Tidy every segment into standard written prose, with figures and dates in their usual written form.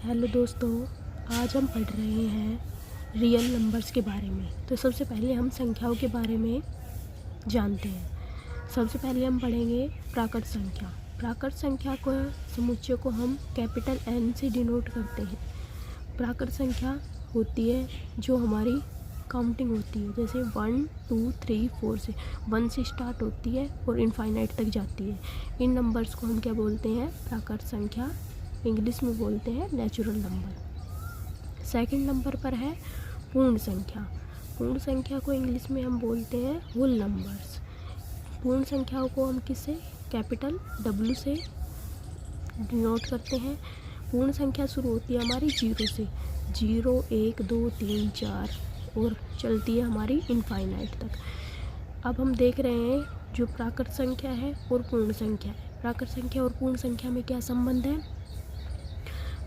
Hello दोस्तों, आज हम पढ़ रहे हैं रियल नंबर्स के बारे में। तो सबसे पहले हम संख्याओं के बारे में जानते हैं। सबसे पहले हम पढ़ेंगे प्राकृत संख्या। प्राकृत संख्या को समुच्चय को हम कैपिटल N से डिनोट करते हैं। प्राकृत संख्या होती है जो हमारी काउंटिंग होती है, जैसे 1 2 3 4 से 1 से स्टार्ट होती है और इनफाइनाइट तक जाती है। इन नंबर्स को हम क्या बोलते हैं? प्राकृत संख्या। इंग्लिश में बोलते हैं नेचुरल नंबर। सेकंड नंबर पर है पूर्ण संख्या। पूर्ण संख्या को इंग्लिश में हम बोलते हैं होल नंबर्स। पूर्ण संख्याओं को हम किससे? कैपिटल W से डिनोट करते हैं। पूर्ण संख्या शुरू होती है हमारी 0 से, 0 1 2 3 4 और चलती है हमारी इनफाइनाइट तक। अब हम देख रहे हैं जो प्राकृत संख्या है और पूर्ण संख्या है। प्राकृत संख्या और पूर्ण संख्या में क्या संबंध है?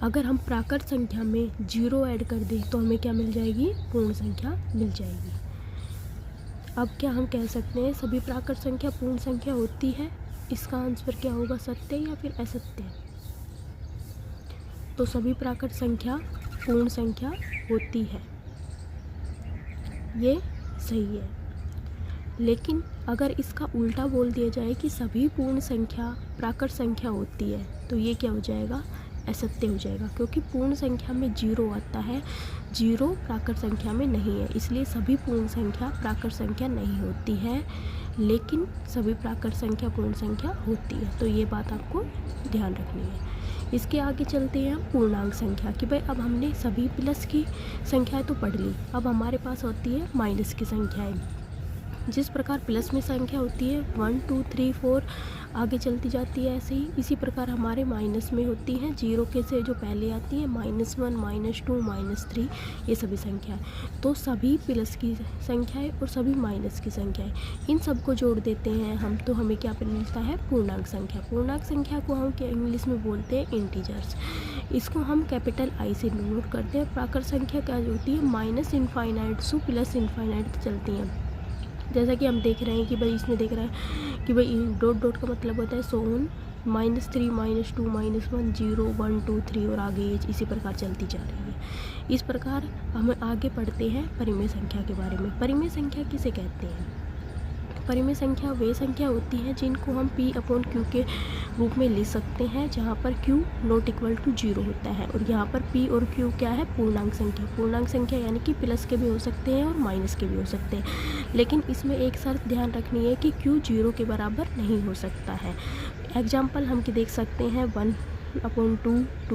अगर हम प्राकृत संख्या में 0 ऐड कर दें तो हमें क्या मिल जाएगी? पूर्ण संख्या मिल जाएगी। अब क्या हम कह सकते हैं सभी प्राकृत संख्या पूर्ण संख्या होती है? इसका आंसर क्या होगा, सत्य या फिर असत्य? तो सभी प्राकृत संख्या पूर्ण संख्या होती है, ये सही है। लेकिन अगर इसका उल्टा बोल दिया जाए कि सभी पूर्ण संख्या प्राकृत संख्या होती है, तो ये क्या हो जाएगा? असत्य हो जाएगा, क्योंकि पूर्ण संख्या में 0 आता है, 0 प्राकृत संख्या में नहीं है। इसलिए सभी पूर्ण संख्या प्राकृत संख्या नहीं होती है, लेकिन सभी प्राकृत संख्या पूर्ण संख्या होती है। तो ये बात आपको ध्यान रखनी है। इसके आगे चलते हैं पूर्णांक संख्या कि भाई अब हमने सभी प्लस की संख्याएं तो पढ़ ली, अब हमारे पास होती है माइनस की संख्याएं। जिस प्रकार प्लस में संख्या होती है 1 2 3 4 आगे चलती जाती है, ऐसे ही इसी प्रकार हमारे माइनस में होती हैं 0 के से जो पहले आती है -1 -2 -3, ये सभी संख्याएं। तो सभी प्लस की संख्याएं और सभी माइनस की संख्याएं, इन सबको जोड़ देते हैं हम, तो हमें क्या मिलता है? पूर्णांक संख्या। पूर्णांक संख्या को हम क्या इंग्लिश में बोलते हैं? इंटीजर्स। इसको हम कैपिटल I से नोट करते हैं। प्राकृत संख्या क्या होती है? माइनस इनफाइनाइट से प्लस इनफाइनाइट चलती हैं। जैसा कि हम देख रहे हैं कि भाई इसमें देख रहा है कि भाई डॉट डॉट का मतलब होता है सोन -3 -2 -1 0 1 2 3 और आगे इसी प्रकार चलती जा रही है। इस प्रकार हम आगे पढ़ते हैं परिमेय संख्या के बारे में। परिमेय संख्या किसे कहते हैं? परिमेय संख्या वे संख्या होती हैं जिनको हम P/Q के रूप में लिख सकते हैं, जहाँ पर Q ≠ 0 होता है, और यहाँ पर P और Q क्या है? पूर्णांक संख्या। पूर्णांक संख्या यानी कि प्लस के भी हो सकते हैं और माइनस के भी हो सकते हैं, लेकिन इसमें एक शर्त ध्यान रखनी है कि Q 0 के बराबर नहीं हो सकता है। एग्जाम्पल हम देख सकते हैं 1/2 2